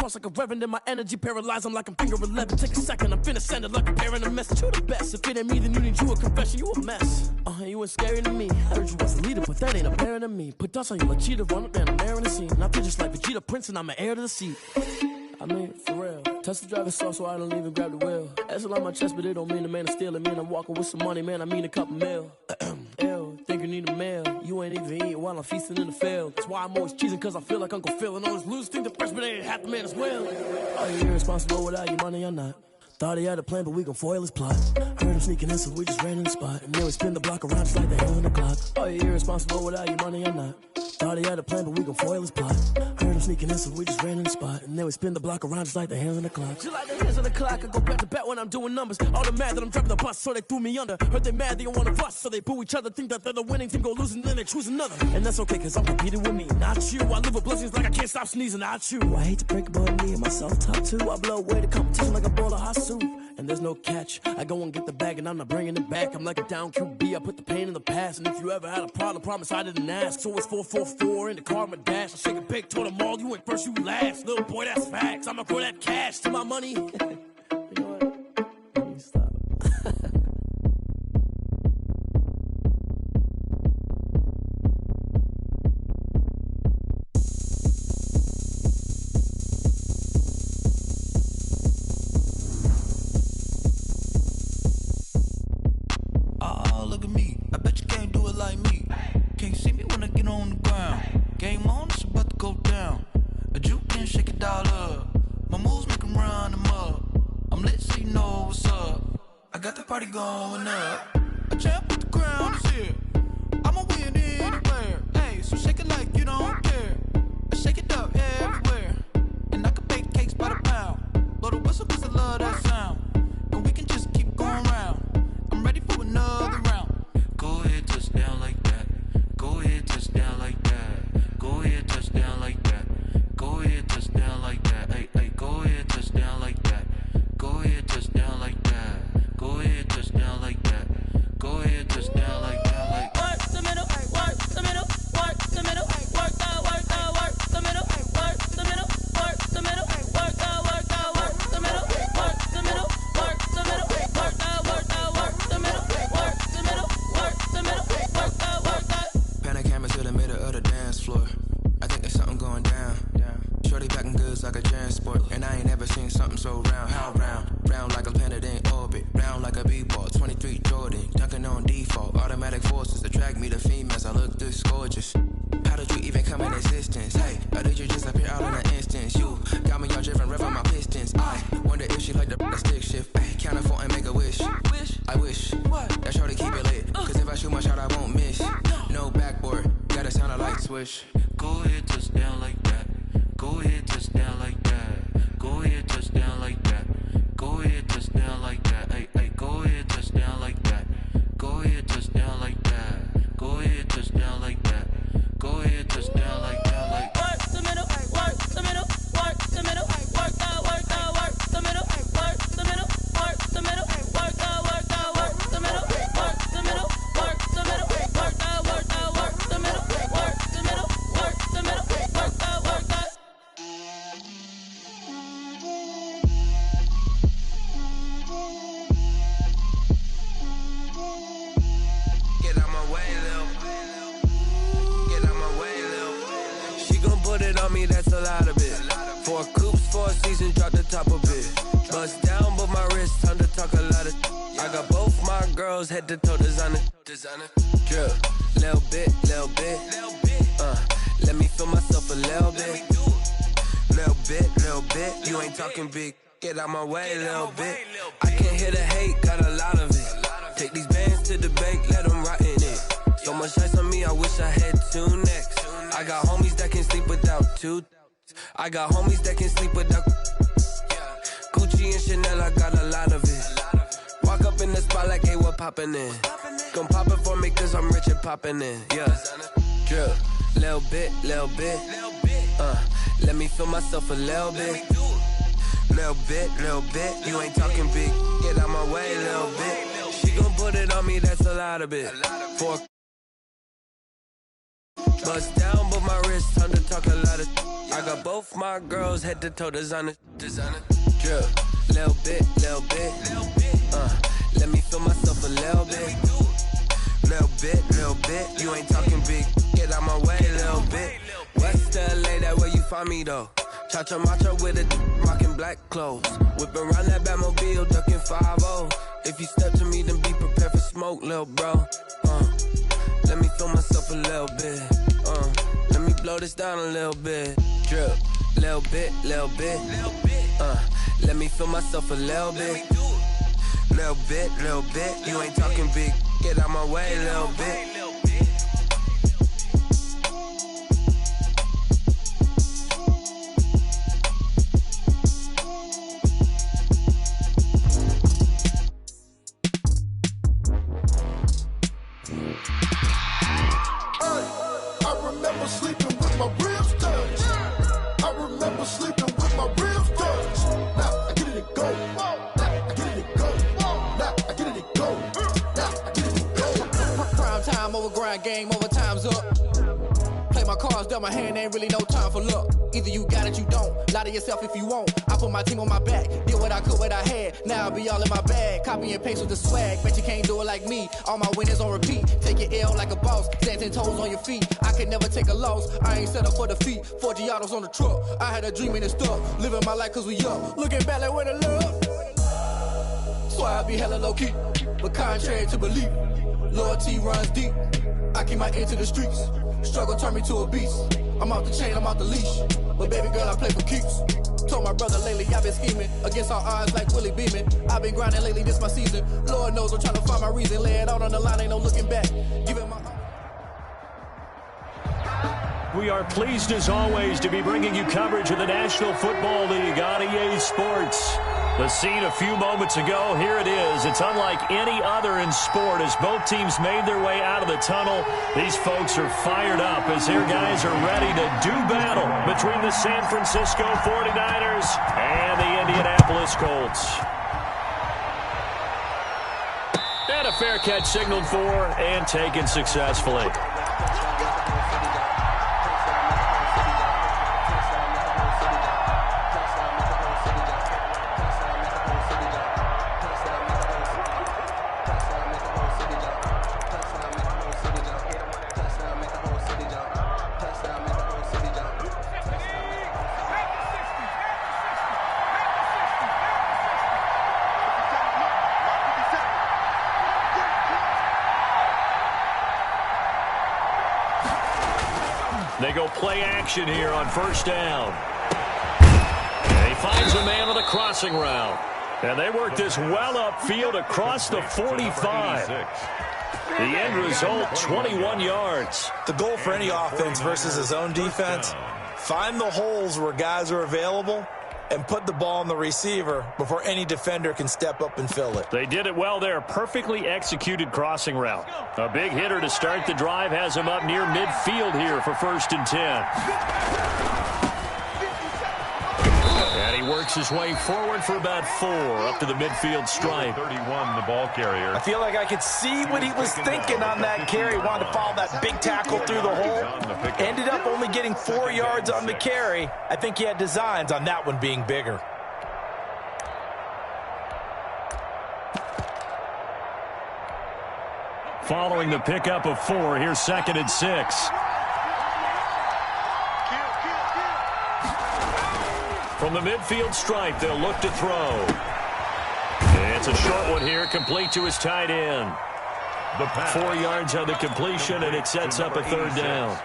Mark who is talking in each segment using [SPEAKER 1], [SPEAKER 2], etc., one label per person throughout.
[SPEAKER 1] pulse like a reverend in my energy paralyzed. I'm like I'm finger 11. Take a second, I'm finna send it like a bear in a message. You the best. If it ain't me, then you need you a confession. You a mess. You ain't scary to me. I heard you was a leader, but that ain't apparent to me. Put dust on you like cheetah, run up and I'm there in the scene. I feel just like Vegeta Prince and I'm an heir to the seat. I mean, for real. Touch the driver's sauce so I don't even grab the wheel. That's on my chest, but it don't mean the man is stealing. Man, I'm walking with some money, man, I mean a couple mil. Ew, think you need a meal. You ain't even eating while I'm feasting in the field. That's why I'm always cheesing, cause I feel like Uncle Phil. And all those losers think the freshman ain't half the man as well. Are you irresponsible without your money or not? Thought he had a plan, but we gon' foil his plot. Heard him sneaking in, so we just ran in the spot. And then we spin the block around just like the hell in the clock. Are you irresponsible without your money or not? Thought he had a plan, but we gon' foil his plot. Heard him sneaking in, so we just ran in the spot. And then we spin the block around just like the hands on the clock. Just like the hands on the clock, I go back to back when I'm doing numbers. All the mad that I'm driving the bus, so they threw me under. Heard they mad, they don't wanna bust, so they boo each other. Think that they're the winning team, go losing, then they choose another. And that's okay, cause I'm competing with me, not you. I live with blessings like I can't stop sneezing, not you. I hate to break it, but me and myself top two. I blow away the competition like a bowl of hot soup. And there's no catch. I go and get the bag and I'm not bringing it back. I'm like a down QB, I put the pain in the past. And if you ever had a problem, promise I didn't ask. So it's 444 in the car, my dash. I shake a big, told them all, you ain't first, you last. Little boy, that's facts. I'ma throw that cash to my money. You know what? Let me stop.
[SPEAKER 2] Party going up. A champ with the crown is here. I'ma win anywhere. Hey, so shake it like you don't care. I shake it up everywhere. And I can bake cakes by the pound. Blow the whistle cause I love that sound. And we can just keep going round. I'm ready for another round. Go ahead, touch down like that. Go ahead, touch down like that. Go ahead, touch down like that. Go ahead, touch down like that. Hey, hey, go ahead, touch down like that. Go ahead, touch down like that. Go ahead, touch down like that. Go ahead, touch down like that. Like
[SPEAKER 3] work the middle, work the middle, work the middle, work the middle, work the middle, work the middle, work the middle, work the middle, work the middle, work the middle, work the middle, work the middle, work the.
[SPEAKER 4] Pan a camera to the middle of the dance floor. I think there's something going down. Shorty packing goods like a transport, and I ain't never seen something so round. How round? Round like a planet in orbit, round like a b-ball. 23 Jordan, dunking on default. Automatic forces attract me to females. I look this gorgeous. How did you even come in existence? Hey, or did you just appear out in an instance? You got me all driven, revving my pistons. I wonder if she like the stick shift. Hey, count it 4 and make a wish. I wish that shorty keep it lit. Cause if I shoot my shot, I won't miss. No backboard, gotta sound a light switch.
[SPEAKER 2] Go ahead, touch down like that. Go ahead, touch down like that. Go ahead, touch down like that. Go ahead, touch down like that. Hey, hey, go ahead, touch down like that. Go ahead, touch down like that. Go ahead, touch down like that. Go ahead, touch down like that. Like
[SPEAKER 3] work the middle, work the middle, work the middle, work the middle, work the middle, work the middle, work the middle, work the middle, work the middle, work the middle, work the middle, work the middle, work the middle, work the.
[SPEAKER 4] Get out my way, Lil. Get out my way, Lil. She gon' put it on me, that's a lot of it. 4 coops, 4 seasons, drop the top of it. Bust down, but my wrist, time to talk a lot of. I got both my girls, head to toe designer. Drip, little bit, little bit. Let me feel myself a little bit. Little bit. You ain't talking big. Get out my way, little bit. I can't hear the hate, got a lot of it. Take these bands to the bank, let them rot in it. So much ice on me, I wish I had 2 necks. I got homies that can sleep without 2. I got homies that can sleep without Gucci and Chanel, I got a lot of it. Walk up in the spot like, hey, what poppin' in? Gon' pop it for me cause I'm rich and poppin' in. Yeah, drip, little bit. Let me feel myself a little bit. Little bit. You ain't talking big. Get out my way, little bit. She gon' put it on me, that's a lot of it. 4 Bust down, but my wrist time to talk a lot of. I got both my girls head to toe designer. Drip, little bit. Let me feel myself a little bit. Little bit. You ain't talking big. Get out my way, little bit. West LA, that where you find me though. Cha-cha matcha with a rockin' black clothes. Whip around that Batmobile, ducking 5-0. If you step to me, then be prepared for smoke, little bro. Let me feel myself a little bit. Let me blow this down a little bit. Drip, little bit. Let me feel myself a little bit. Little bit. You ain't talking big. Get out my way, little bit.
[SPEAKER 5] Game over, time's up. Play my cards, dealt my hand, ain't really no time for luck. Either you got it, you don't. Lie to yourself if you won't. I put my team on my back, did what I could, what I had. Now I'll be all in my bag, copy and paste with the swag. Bet you can't do it like me. All my winners on repeat. Take your L like a boss, stand 10 toes on your feet. I can never take a loss. I ain't set up for defeat. 4 Giottos on the truck. I had a dream and it stuck. Living my life cause we up. Looking back like where the love. So I be hella low key, but contrary to belief, loyalty runs deep. I keep my ear to the streets. Struggle turned me to a beast. I'm off the chain, I'm off the leash. But baby girl, I play for keeps. Told my brother lately, I've been scheming against all odds like Willie Beeman. I've been grinding lately, this my season. Lord knows I'm trying to find my reason. Lay it out on the line, ain't no looking back. Giving my...
[SPEAKER 6] We are pleased as always to be bringing you coverage of the National Football League on EA Sports. The scene a few moments ago, here it is. It's unlike any other in sport as both teams made their way out of the tunnel. These folks are fired up as their guys are ready to do battle between the San Francisco 49ers and the Indianapolis Colts. And a fair catch signaled for and taken successfully. They go play action here on first down. And he finds a man on the crossing route. And they work this well upfield across the 45. The end result, 21 yards.
[SPEAKER 7] The goal for any offense versus his own defense, find the holes where guys are available and put the ball on the receiver before any defender can step up and fill it.
[SPEAKER 6] They did it well there. Perfectly executed crossing route. A big hitter to start the drive has him up near midfield here for 1st and 10. And he works his way forward for about 4 up to the midfield stripe.
[SPEAKER 8] 31, the ball carrier.
[SPEAKER 7] I feel like I could see what he was thinking on that carry. Wanted to follow that big tackle through the hole. Ended up only getting 4 yards on the carry. I think he had designs on that one being bigger.
[SPEAKER 6] Following the pickup of 4, here's 2nd and 6. From the midfield stripe, they'll look to throw. It's a short one here, complete to his tight end. 4 yards on the completion, and it sets up a 3rd down.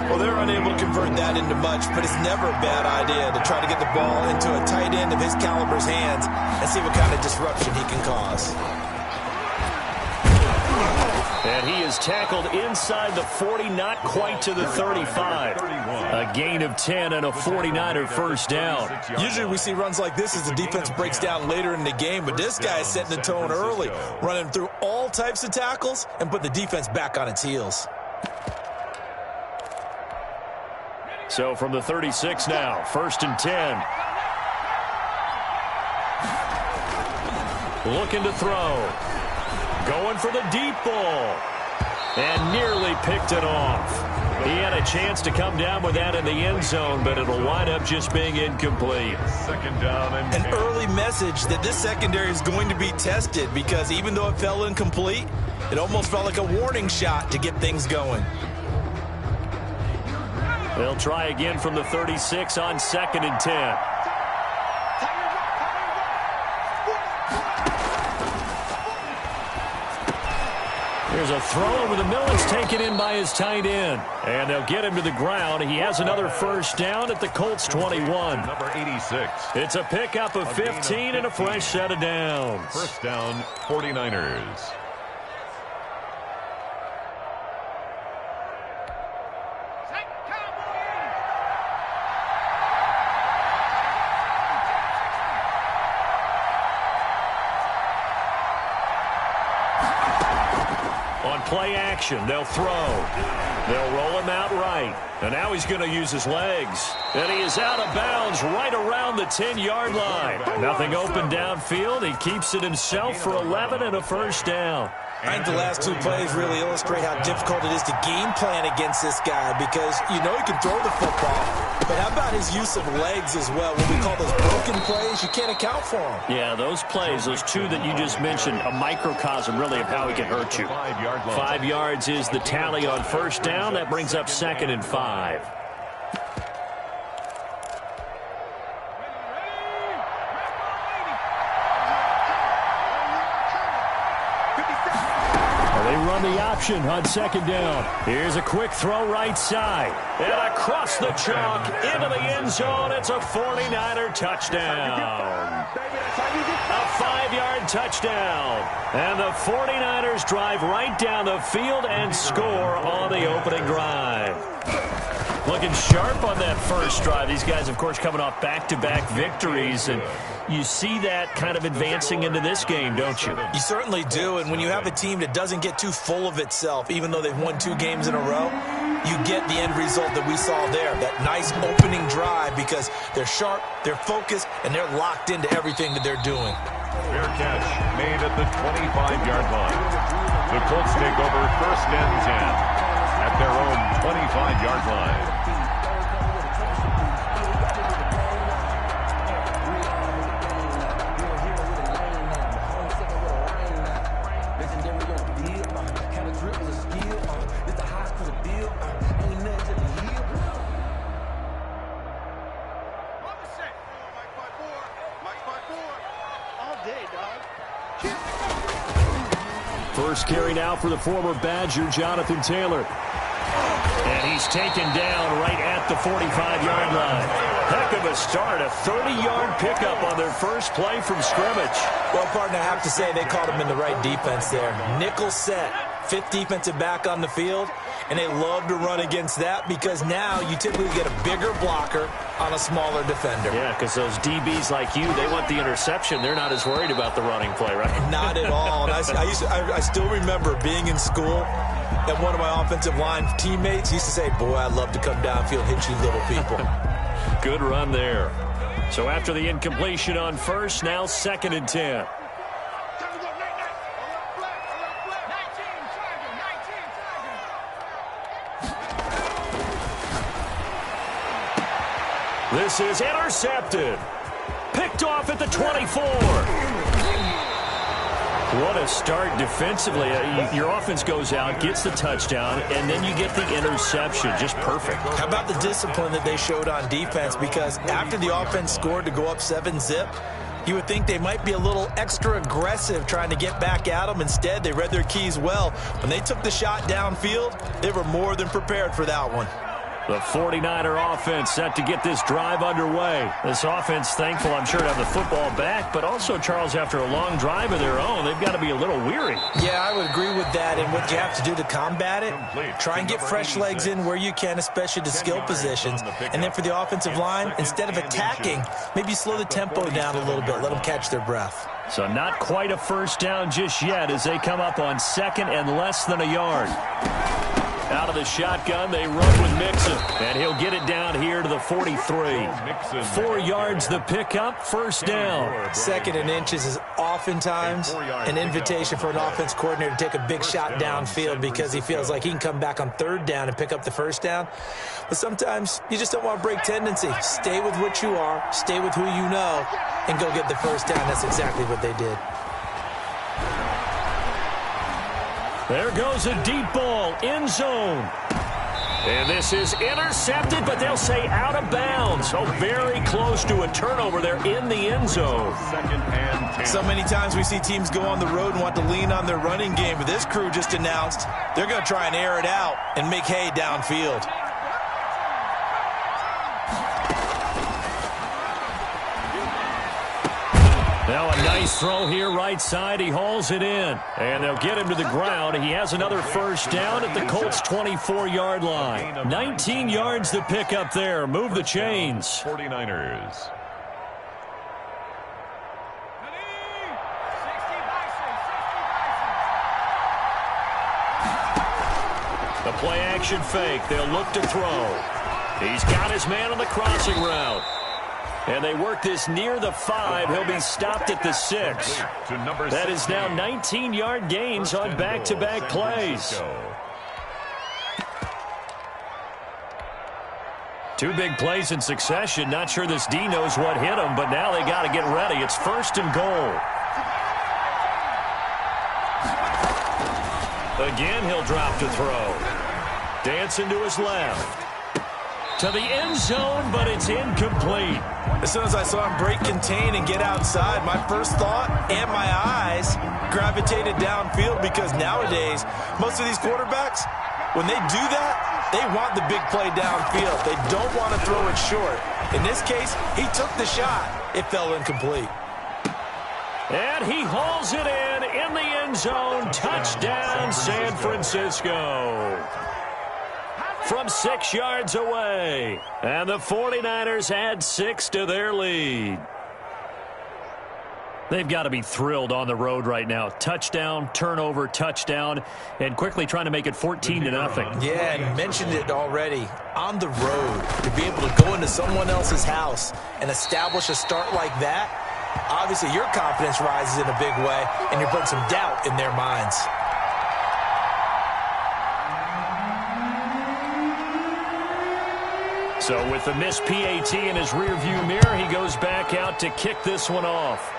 [SPEAKER 7] Well, they're unable to convert that into much, but it's never a bad idea to try to get the ball into a tight end of his caliber's hands and see what kind of disruption he can cause.
[SPEAKER 6] And he is tackled inside the 40, not quite to the 35. A gain of 10 and a 49er first down.
[SPEAKER 7] Usually we see runs like this as the defense breaks down later in the game, but this guy is setting the tone early, running through all types of tackles and put the defense back on its heels.
[SPEAKER 6] So from the 36 now, 1st and 10. Looking to throw. Going for the deep ball. And nearly picked it off. He had a chance to come down with that in the end zone, but it'll wind up just being incomplete.
[SPEAKER 8] Second down and
[SPEAKER 7] An early message that this secondary is going to be tested, because even though it fell incomplete, it almost felt like a warning shot to get things going.
[SPEAKER 6] They'll try again from the 36 on 2nd and 10. Here's a throw over the middle. It's taken in by his tight end. And they'll get him to the ground. He has another first down at the Colts 21.
[SPEAKER 8] number 86.
[SPEAKER 6] It's a pickup of 15 and a fresh set of downs.
[SPEAKER 8] First down, 49ers.
[SPEAKER 6] Play action. They'll throw. They'll roll him out right. And now he's going to use his legs. And he is out of bounds right around the 10-yard line. Nothing open downfield. He keeps it himself for 11 and a first down.
[SPEAKER 7] I think the last two plays really illustrate how difficult it is to game plan against this guy, because you know he can throw the football, but how about his use of legs as well? What we call those broken plays, you can't account for them.
[SPEAKER 6] Yeah, those plays, those two that you just mentioned, a microcosm really of how he can hurt you. 5 yards is the tally on first down. That brings up 2nd and 5. The option on 2nd down. Here's a quick throw right side. And across the chalk into the end zone. It's a 49er touchdown. A 5-yard touchdown. And the 49ers drive right down the field and score on the opening drive. Looking sharp on that first drive. These guys, of course, coming off back-to-back victories, and you see that kind of advancing into this game, don't you?
[SPEAKER 7] You certainly do, and when you have a team that doesn't get too full of itself, even though they've won 2 games in a row, you get the end result that we saw there, that nice opening drive, because they're sharp, they're focused, and they're locked into everything that they're doing.
[SPEAKER 8] Fair catch made at the 25-yard line. The Colts take over 1st and 10 at their own 25-yard line.
[SPEAKER 6] First carry now for the former Badger, Jonathan Taylor. And he's taken down right at the 45-yard line. Heck of a start, a 30-yard pickup on their first play from scrimmage.
[SPEAKER 7] Well, partner, I have to say they called him in the right defense there. Nickel set, 5th defensive back on the field, and they love to run against that, because now you typically get a bigger blocker on a smaller defender.
[SPEAKER 6] Yeah, because those DBs like you, they want the interception. They're not as worried about the running play, right?
[SPEAKER 7] Not at all. And I still remember being in school, and one of my offensive line teammates used to say, boy, I'd love to come downfield and hit you little people.
[SPEAKER 6] Good run there. So after the incompletion on first, now 2nd and 10. This is intercepted. Picked off at the 24. What a start defensively. Your offense goes out, gets the touchdown, and then you get the interception. Just perfect.
[SPEAKER 7] How about the discipline that they showed on defense? Because after the offense scored to go up 7-zip, you would think they might be a little extra aggressive trying to get back at them. Instead, they read their keys well. When they took the shot downfield, they were more than prepared for that one.
[SPEAKER 6] The 49er offense set to get this drive underway. This offense thankful, I'm sure, to have the football back, but also, Charles, after a long drive of their own, they've got to be a little weary.
[SPEAKER 7] Yeah, I would agree with that, and what you have to do to combat it, try and get fresh legs in where you can, especially to skill positions. And then for the offensive line, instead of attacking, maybe slow the tempo down a little bit, let them catch their breath.
[SPEAKER 6] So not quite a first down just yet as they come up on 2nd and less than a yard. Out of the shotgun, they run with Mixon. And he'll get it down here to the 43. 4 yards the pickup, first down.
[SPEAKER 7] 2nd and inches is oftentimes an invitation for an offense coordinator to take a big shot downfield because he feels like he can come back on 3rd down and pick up the first down. But sometimes you just don't want to break tendency. Stay with what you are, stay with who you know, and go get the first down. That's exactly what they did.
[SPEAKER 6] There goes a deep ball, end zone. And this is intercepted, but they'll say out of bounds. So very close to a turnover there in the end zone.
[SPEAKER 8] 2nd and 10.
[SPEAKER 7] So many times we see teams go on the road and want to lean on their running game, but this crew just announced they're going to try and air it out and make hay downfield.
[SPEAKER 6] Now a nice throw here right side. He hauls it in. And they'll get him to the ground. He has another first down at the Colts' 24-yard line. 19 yards to pick up there. Move the chains.
[SPEAKER 8] 49ers.
[SPEAKER 6] The play action fake. They'll look to throw. He's got his man on the crossing route. And they work this near the 5. He'll be stopped at the 6. That is now 19-yard gains on back-to-back plays. 2 big plays in succession. Not sure this D knows what hit him, but now they got to get ready. It's 1st and goal. Again, he'll drop to throw. Dancing to his left. To the end zone, but it's incomplete.
[SPEAKER 7] As soon as I saw him break contain and get outside, my first thought and my eyes gravitated downfield because nowadays, most of these quarterbacks, when they do that, they want the big play downfield. They don't want to throw it short. In this case, he took the shot. It fell incomplete.
[SPEAKER 6] And he hauls it in the end zone. Touchdown, San Francisco. From 6 yards away. And the 49ers add 6 to their lead. They've got to be thrilled on the road right now. Touchdown, turnover, touchdown, and quickly trying to make it 14-0.
[SPEAKER 7] Yeah, and mentioned it already. On the road, to be able to go into someone else's house and establish a start like that, obviously your confidence rises in a big way, and you bring some doubt in their minds.
[SPEAKER 6] So with the missed PAT in his rearview mirror, he goes back out to kick this one off.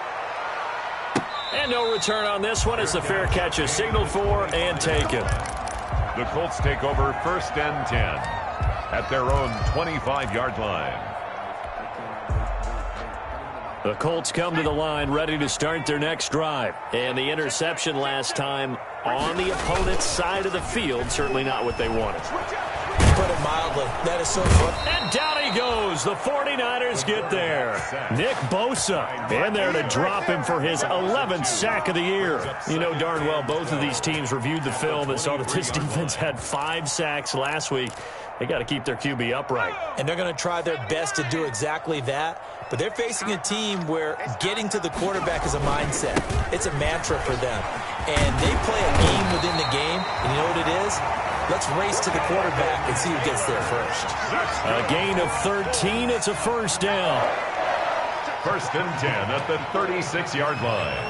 [SPEAKER 6] And no return on this one as the fair catch is signaled for and taken.
[SPEAKER 8] The Colts take over 1st and 10 at their own 25-yard line.
[SPEAKER 6] The Colts come to the line ready to start their next drive. And the interception last time on the opponent's side of the field, certainly not what they wanted.
[SPEAKER 7] Put it mildly. That is so fun.
[SPEAKER 6] And down he goes. The 49ers get there. Nick Bosa in there to drop him for his 11th sack of the year. You know darn well both of these teams reviewed the film and saw that this defense had 5 sacks last week. They got to keep their QB upright.
[SPEAKER 7] And they're going to try their best to do exactly that. But they're facing a team where getting to the quarterback is a mindset. It's a mantra for them. And they play a game within the game. And you know what it is? Let's race to the quarterback and see who gets there first.
[SPEAKER 6] A gain of 13. It's a first down.
[SPEAKER 8] 1st and 10 at the 36-yard line.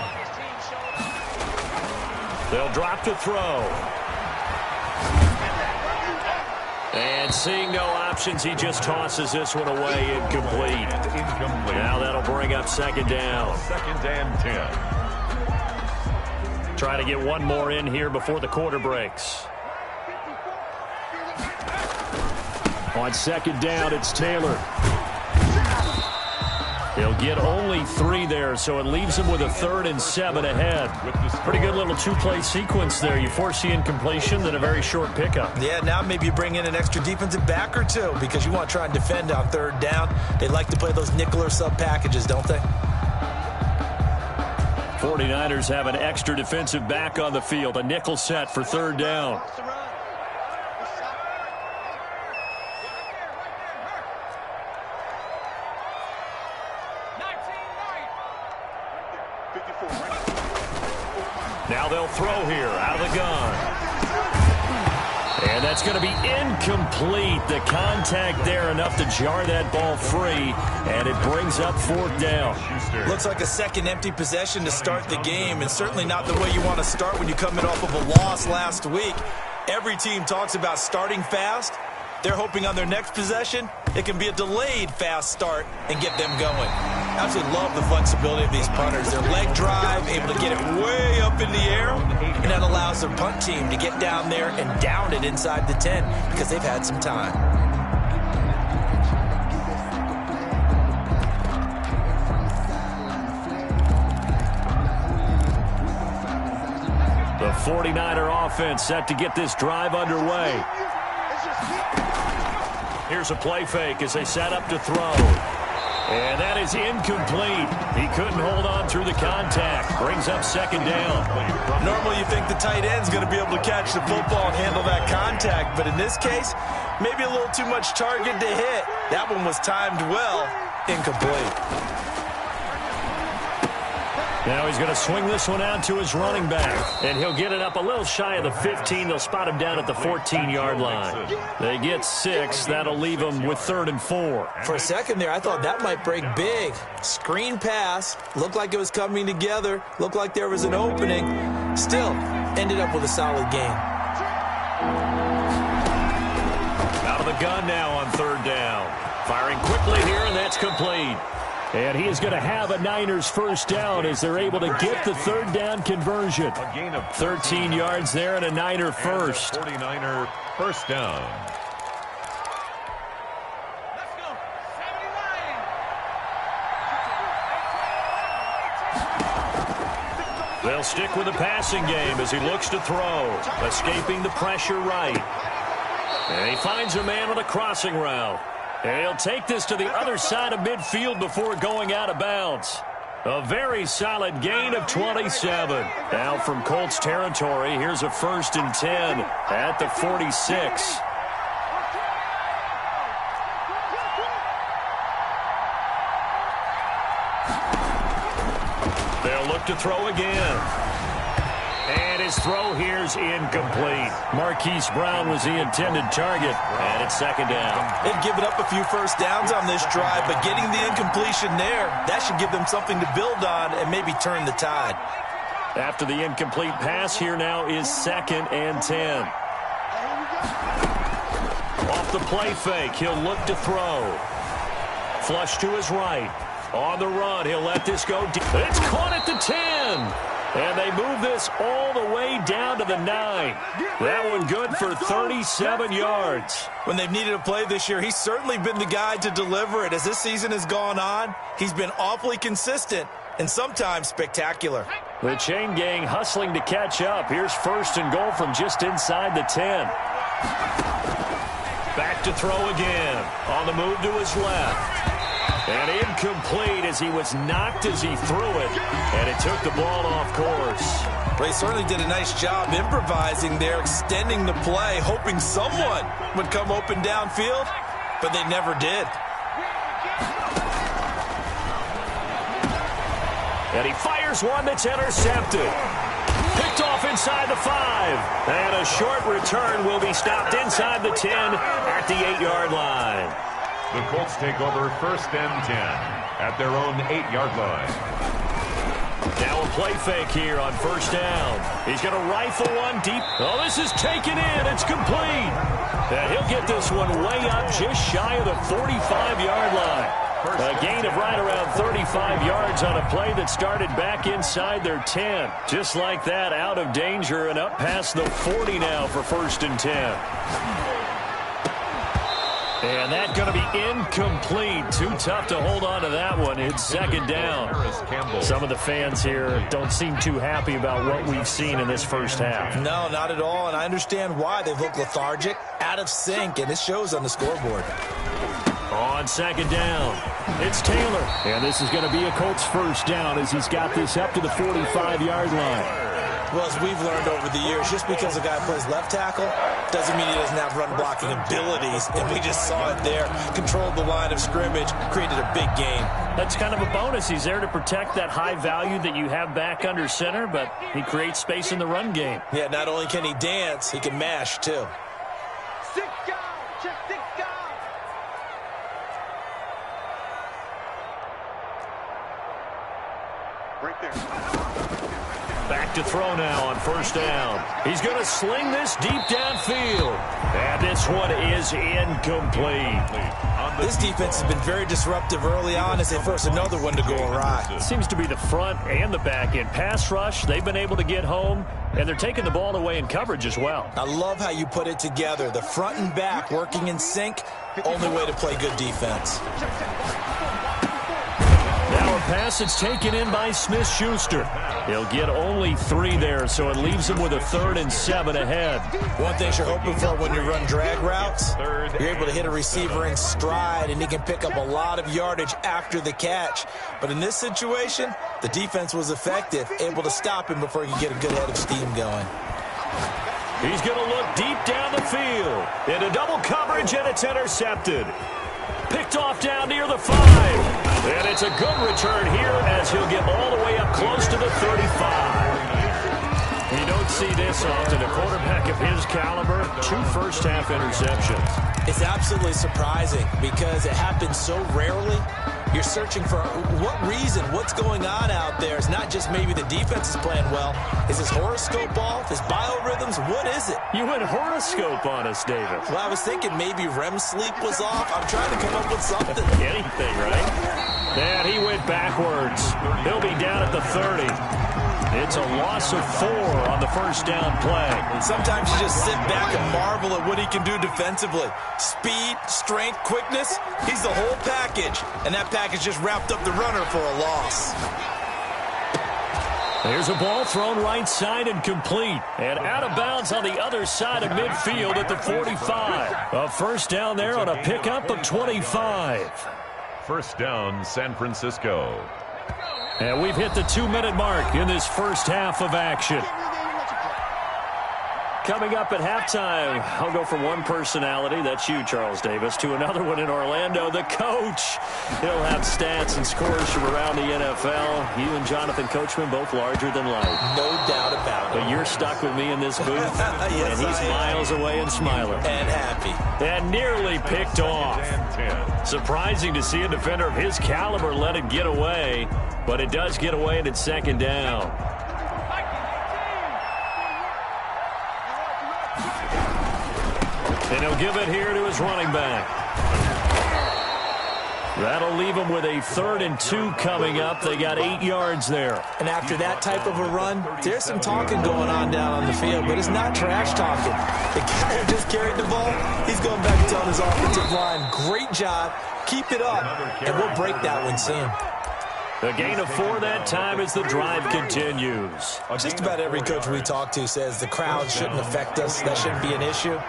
[SPEAKER 6] They'll drop to throw. And seeing no options, he just tosses this one away incomplete. Now that'll bring up 2nd down.
[SPEAKER 8] 2nd and 10.
[SPEAKER 6] Try to get one more in here before the quarter breaks. On 2nd down, it's Taylor. He'll get only 3 there, so it leaves him with a 3rd and 7 ahead. Pretty good little 2-play sequence there. You force the incompletion, then a very short pickup.
[SPEAKER 7] Yeah, now maybe you bring in an extra defensive back or 2 because you want to try and defend on 3rd down. They like to play those nickel or sub packages, don't they?
[SPEAKER 6] 49ers have an extra defensive back on the field, a nickel set for 3rd down. Now they'll throw here out of the gun. And that's going to be incomplete. The contact there enough to jar that ball free, and it brings up 4th down.
[SPEAKER 7] Looks like a second empty possession to start the game, and certainly not the way you want to start when you come in off of a loss last week. Every team talks about starting fast. They're hoping on their next possession, it can be a delayed fast start and get them going. Absolutely love the flexibility of these punters. Their leg drive, able to get it way up in the air, and that allows their punt team to get down there and down it inside the 10 because they've had some time.
[SPEAKER 6] The 49er offense set to get this drive underway. Here's a play fake as they set up to throw. And that is incomplete. He couldn't hold on through the contact. Brings up 2nd down.
[SPEAKER 7] Normally you think the tight end's going to be able to catch the football and handle that contact, but in this case, maybe a little too much target to hit. That one was timed well. Incomplete.
[SPEAKER 6] Now he's going to swing this one out to his running back, and he'll get it up a little shy of the 15. They'll spot him down at the 14-yard line. They get 6. That'll leave them with 3rd and 4.
[SPEAKER 7] For a second there, I thought that might break big. Screen pass. Looked like it was coming together. Looked like there was an opening. Still, ended up with a solid game.
[SPEAKER 6] Out of the gun now on 3rd down. Firing quickly here, and that's complete. And he is going to have a Niners 1st down as they're able to get the 3rd down conversion.
[SPEAKER 8] A gain of
[SPEAKER 6] 13 yards there and a Niner first.
[SPEAKER 8] 49er 1st down.
[SPEAKER 2] Let's go. 79.
[SPEAKER 6] They'll stick with the passing game as he looks to throw. Escaping the pressure right. And he finds a man on a crossing route. And he'll take this to the other side of midfield before going out of bounds. A very solid gain of 27. Now from Colts territory, here's a 1st and 10 at the 46. They'll look to throw again. And his throw here's incomplete. Marquise Brown was the intended target, and it's 2nd down.
[SPEAKER 7] They've given up a few 1st downs on this drive, but getting the incompletion there, that should give them something to build on and maybe turn the tide.
[SPEAKER 6] After the incomplete pass, here now is 2nd and 10. Off the play fake, he'll look to throw. Flush to his right. On the run, he'll let this go deep. It's caught at the 10. And they move this all the way down to the 9. That one good for 37 yards.
[SPEAKER 7] When they've needed a play this year, he's certainly been the guy to deliver it. As this season has gone on, he's been awfully consistent and sometimes spectacular.
[SPEAKER 6] The chain gang hustling to catch up. Here's 1st and goal from just inside the 10. Back to throw again. On the move to his left. And incomplete as he was knocked as he threw it. And it took the ball off course.
[SPEAKER 7] Well, he certainly did a nice job improvising there, extending the play, hoping someone would come open downfield, but they never did.
[SPEAKER 6] And he fires one that's intercepted. Picked off inside the 5. And a short return will be stopped inside the 10 at the 8-yard line.
[SPEAKER 8] The Colts take over 1st and 10 at their own 8-yard line.
[SPEAKER 6] Now a play fake here on 1st down. He's going to rifle one deep. Oh, this is taken in. It's complete. And he'll get this one way up just shy of the 45-yard line. A gain of right around 35 yards on a play that started back inside their 10. Just like that, out of danger and up past the 40 now for 1st and 10. And that's going to be incomplete. Too tough to hold on to that one. It's 2nd down. Some of the fans here don't seem too happy about what we've seen in this 1st half.
[SPEAKER 7] No, not at all, and I understand why. They've looked lethargic, out of sync, and it shows on the scoreboard.
[SPEAKER 6] On 2nd down, it's Taylor. And this is going to be a Colts 1st down as he's got this up to the 45-yard line.
[SPEAKER 7] Well, as we've learned over the years, just because a guy plays left tackle doesn't mean he doesn't have run-blocking abilities. And we just saw it there. Controlled the line of scrimmage, created a big game.
[SPEAKER 6] That's kind of a bonus. He's there to protect that high value that you have back under center, but he creates space in the run game.
[SPEAKER 7] Yeah, not only can he dance, he can mash, too.
[SPEAKER 6] Back to throw now on first down. He's going to sling this deep downfield. And this one is incomplete.
[SPEAKER 7] This defense has been very disruptive early on as they force another one to go awry.
[SPEAKER 6] Seems to be the front and the back end. Pass rush, they've been able to get home, and they're taking the ball away in coverage as well.
[SPEAKER 7] I love how you put it together. The front and back working in sync, only way to play good defense.
[SPEAKER 6] Now a pass that's taken in by Smith-Schuster. He'll get only 3 there, so it leaves him with a 3rd and 7 ahead.
[SPEAKER 7] One thing you're hoping for when you run drag routes, you're able to hit a receiver in stride, and he can pick up a lot of yardage after the catch. But in this situation, the defense was effective, able to stop him before he could get a good head of steam going.
[SPEAKER 6] He's going to look deep down the field. Into double coverage, and it's intercepted. Picked off down near the 5. And it's a good return here as he'll get all the way up close to the 35. You don't see this often. A quarterback of his caliber, 2 first-half interceptions.
[SPEAKER 7] It's absolutely surprising because it happens so rarely. You're searching for what reason, what's going on out there. It's not just maybe the defense is playing well. Is his horoscope off? His biorhythms? What is it?
[SPEAKER 6] You went horoscope on us, David.
[SPEAKER 7] Well, I was thinking maybe REM sleep was off. I'm trying to come up with something.
[SPEAKER 6] Anything, right? And he went backwards. He'll be down at the 30. It's a loss of 4 on the first down play.
[SPEAKER 7] Sometimes you just sit back and marvel at what he can do defensively. Speed, strength, quickness, he's the whole package. And that package just wrapped up the runner for a loss.
[SPEAKER 6] There's a ball thrown right side and complete. And out of bounds on the other side of midfield at the 45. A first down there on a pickup of 25.
[SPEAKER 8] First down, San Francisco.
[SPEAKER 6] And we've hit the 2-minute mark in this first half of action. Coming up at halftime, I'll go from one personality, that's you, Charles Davis, to another one in Orlando, the coach. He'll have stats and scores from around the NFL. You and Jonathan Coachman, both larger than life.
[SPEAKER 7] No doubt about it.
[SPEAKER 6] But you're stuck with me in this booth,
[SPEAKER 7] yes,
[SPEAKER 6] and he's miles away and smiling.
[SPEAKER 7] And happy.
[SPEAKER 6] And nearly picked off. Surprising to see a defender of his caliber let it get away, but it does get away and it's second down. And he'll give it here to his running back. That'll leave him with a 3rd and 2 coming up. They got 8 yards there.
[SPEAKER 7] And after that type of a run, there's some talking going on down on the field, but it's not trash talking. The guy who just carried the ball, he's going back and telling his offensive line, great job, keep it up, and we'll break that one soon.
[SPEAKER 6] A gain of 4 that time as the drive continues.
[SPEAKER 7] Just about every coach we talk to says the crowd shouldn't affect us. That shouldn't be an issue.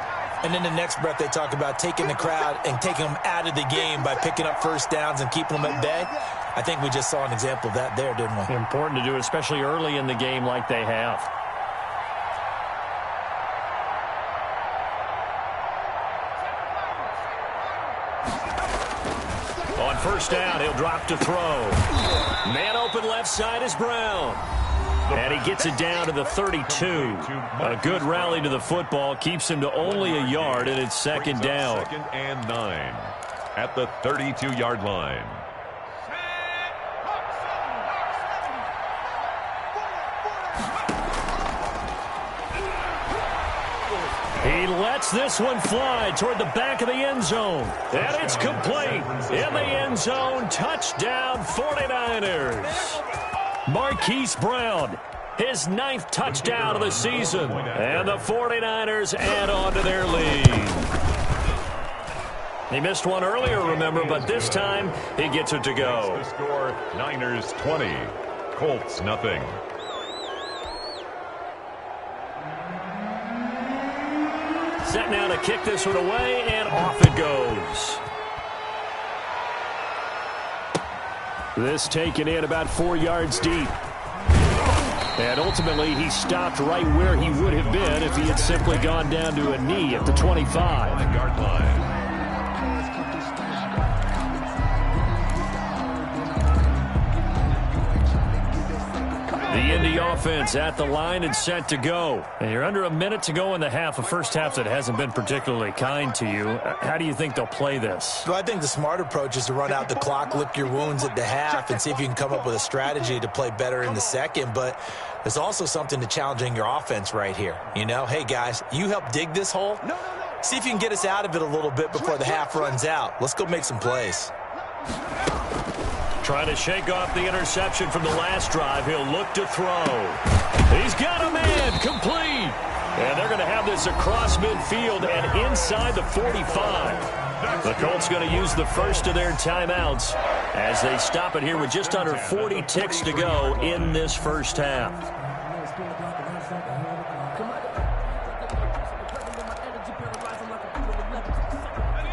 [SPEAKER 7] And in the next breath, they talk about taking the crowd and taking them out of the game by picking up first downs and keeping them at bay. I think we just saw an example of that there, didn't we?
[SPEAKER 6] Important to do, especially early in the game like they have. On first down, he'll drop to throw. Man open left side is Brown. And he gets it down to the 32. A good rally to the football keeps him to only a yard, and it's second down.
[SPEAKER 8] 2nd and 9 at the 32-yard line.
[SPEAKER 6] He lets this one fly toward the back of the end zone. And it's complete. In the end zone, touchdown 49ers. Marquise Brown, his 9th touchdown of the season. And the 49ers add on to their lead. He missed one earlier, remember, but this time he gets it to go.
[SPEAKER 8] The score, Niners 20, Colts nothing.
[SPEAKER 6] Set now to kick this one away, and off it goes. This taken in about 4 yards deep. And ultimately, he stopped right where he would have been if he had simply gone down to a knee at the 25.
[SPEAKER 8] Yard line.
[SPEAKER 6] The Indy offense at the line and set to go. And you're under a minute to go in the half, a first half that hasn't been particularly kind to you. How do you think they'll play this?
[SPEAKER 7] Well, I think the smart approach is to run out the clock, lick your wounds at the half, and see if you can come up with a strategy to play better in the second. But there's also something to challenging your offense right here. You know, hey, guys, you help dig this hole. See if you can get us out of it a little bit before the half runs out. Let's go make some plays.
[SPEAKER 6] Trying to shake off the interception from the last drive. He'll look to throw. He's got a man, complete. And they're going to have this across midfield and inside the 45. The Colts going to use the first of their timeouts as they stop it here with just under 40 ticks to go in this first half.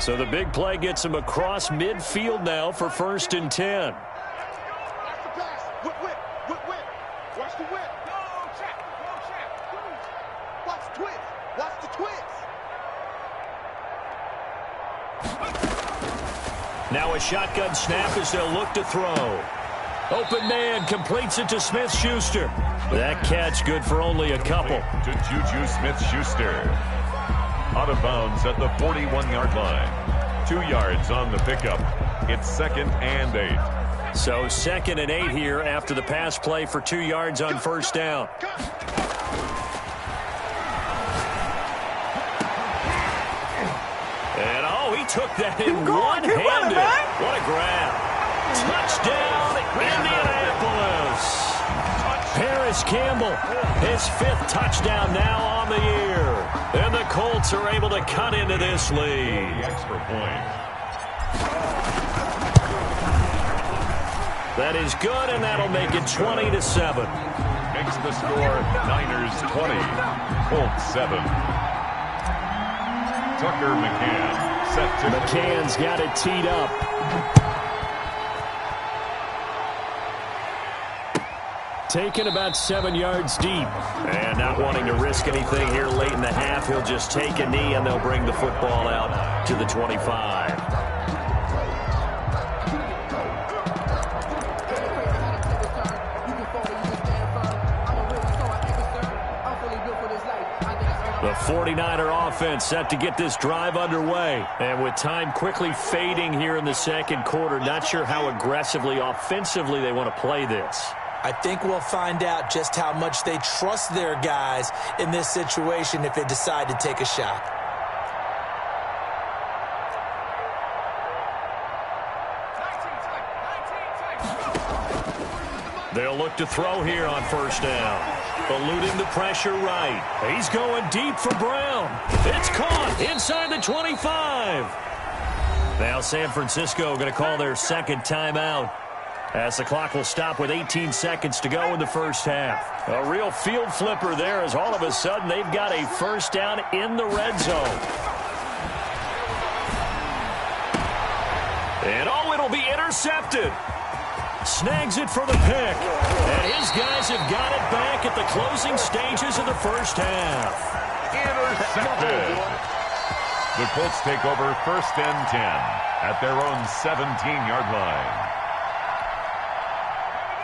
[SPEAKER 6] So the big play gets him across midfield now for 1st and 10. Now a shotgun snap as they'll look to throw. Open man completes it to Smith-Schuster. That catch good for only a couple.
[SPEAKER 8] To Juju Smith-Schuster. Out of bounds at the 41-yard line. 2 yards on the pickup. It's 2nd and 8.
[SPEAKER 6] So 2nd and 8 here after the pass play for 2 yards on first down. And he took that in one-handed. What a grab. Touchdown, Indianapolis. Paris Campbell, his 5th touchdown now on the year. And the Colts are able to cut into this lead.
[SPEAKER 8] Extra point.
[SPEAKER 6] That is good, and that'll make it 20-7.
[SPEAKER 8] Makes the score Niners 20, Colts 7. Tucker McCann set to...
[SPEAKER 6] McCann's got it teed up. Taken about 7 yards deep. And not wanting to risk anything here late in the half, he'll just take a knee and they'll bring the football out to the 25. The 49er offense set to get this drive underway. And with time quickly fading here in the second quarter, not sure how aggressively, offensively they want to play this.
[SPEAKER 7] I think we'll find out just how much they trust their guys in this situation if they decide to take a shot.
[SPEAKER 6] They'll look to throw here on first down. Eluding the pressure right. He's going deep for Brown. It's caught inside the 25. Now San Francisco going to call their 2nd timeout, as the clock will stop with 18 seconds to go in the first half. A real field flipper there, as all of a sudden they've got a first down in the red zone. And it'll be intercepted. Snags it for the pick. And his guys have got it back at the closing stages of the first half.
[SPEAKER 8] Intercepted. The Colts take over 1st and 10 at their own 17-yard line.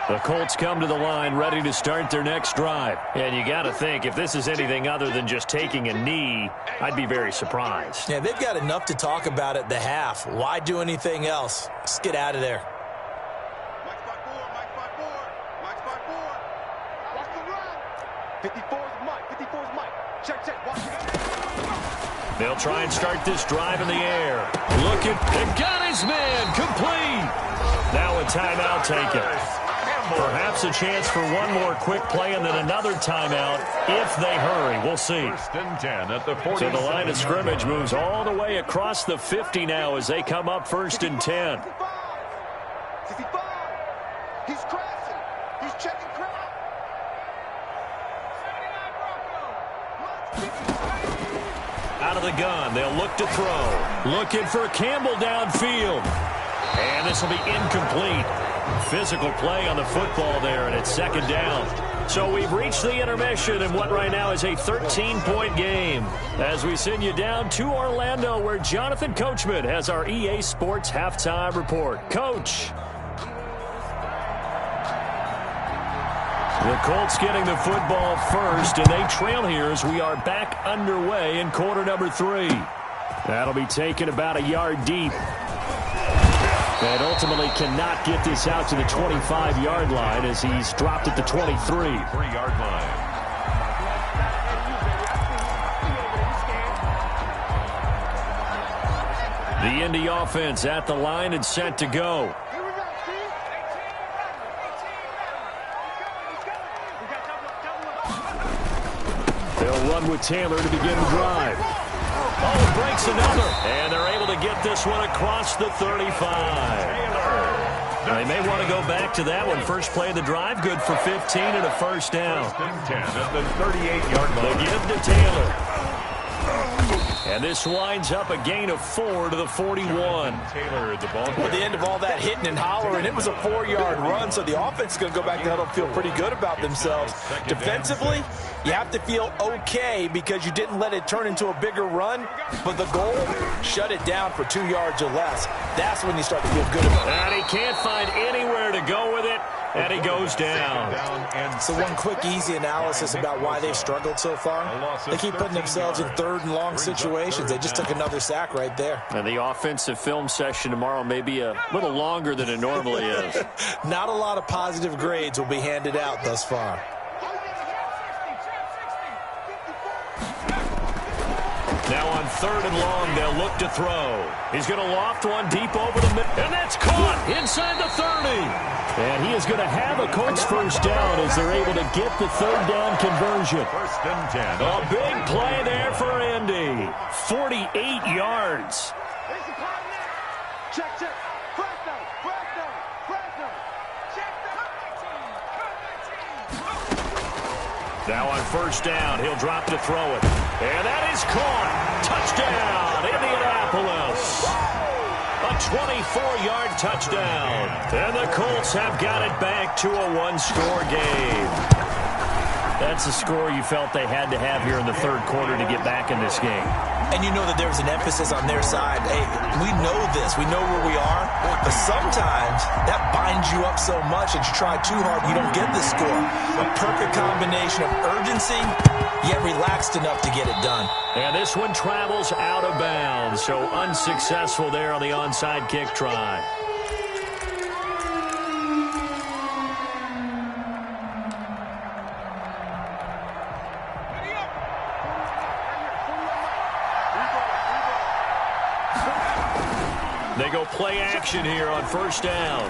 [SPEAKER 6] The Colts come to the line ready to start their next drive. And you got to think, if this is anything other than just taking a knee, I'd be very surprised.
[SPEAKER 7] Yeah, they've got enough to talk about at the half. Why do anything else? Let's get out of there.
[SPEAKER 9] Mike's by 4. Watch the run. 54 is Mike. 54 is Mike. Check. Watch it.
[SPEAKER 6] They'll try and start this drive in the air. Looking, and got his man, complete. Now a timeout taken. Perhaps a chance for one more quick play and then another timeout if they hurry. We'll see.
[SPEAKER 8] 1st and 10 at the 40.
[SPEAKER 6] So the line of scrimmage moves all the way across the 50 now as they come up 1st and 10.
[SPEAKER 9] 65. He's crashing. He's checking crowd.
[SPEAKER 6] Out of the gun, they'll look to throw. Looking for Campbell downfield. And this will be incomplete. Physical play on the football there, and it's 2nd down. So we've reached the intermission in what right now is a 13-point game, as we send you down to Orlando, where Jonathan Coachman has our EA Sports halftime report. Coach. The Colts getting the football first, and they trail here as we are back underway in quarter number 3. That'll be taken about a yard deep. And ultimately cannot get this out to the 25-yard line as he's dropped at the 23.
[SPEAKER 8] 3-yard line.
[SPEAKER 6] The Indy offense at the line and set to go. They'll run with Taylor to begin the drive. Oh, breaks another. And they're able to get this one across the 35. They may want to go back to that one. First play of the drive, good for 15 and a first down.
[SPEAKER 8] First and 10 at the 38-yard line.
[SPEAKER 6] They give to Taylor. And this winds up a gain of 4 to the 41.
[SPEAKER 8] Taylor at the ball.
[SPEAKER 7] At the end of all that hitting and hollering, it was a 4-yard run, so the offense is going to go back to huddle and feel pretty good about themselves. Defensively, you have to feel okay because you didn't let it turn into a bigger run, but the goal, shut it down for 2 yards or less. That's when you start to feel good about it.
[SPEAKER 6] And he can't find anywhere to go with it, and he goes down.
[SPEAKER 7] So one quick, easy analysis about why they've struggled so far. They keep putting themselves in third and long situations. They just took another sack right there.
[SPEAKER 6] And the offensive film session tomorrow may be a little longer than it normally is.
[SPEAKER 7] Not a lot of positive grades will be handed out thus far.
[SPEAKER 6] Now on third and long, they'll look to throw. He's going to loft one deep over the middle. And that's caught inside the 30. And he is going to have a Colts first down as they're able to get the third down conversion.
[SPEAKER 8] First and 10.
[SPEAKER 6] A big play there for Indy. 48 yards.
[SPEAKER 9] Check, check. Fresno, Fresno, Fresno. Check
[SPEAKER 6] Now on first down, he'll drop to throw it. And that is caught. Touchdown, Indianapolis. A 24-yard touchdown. And the Colts have got it back to a one-score game. That's a score you felt they had to have here in the third quarter to get back in this game.
[SPEAKER 7] And you know that there was an emphasis on their side. Hey, we know this. We know where we are. But sometimes that binds you up so much that you try too hard and you don't get the score. A perfect combination of urgency, yet relaxed enough to get it done.
[SPEAKER 6] And this one travels out of bounds. So unsuccessful there on the onside kick try. They go play action here on first down.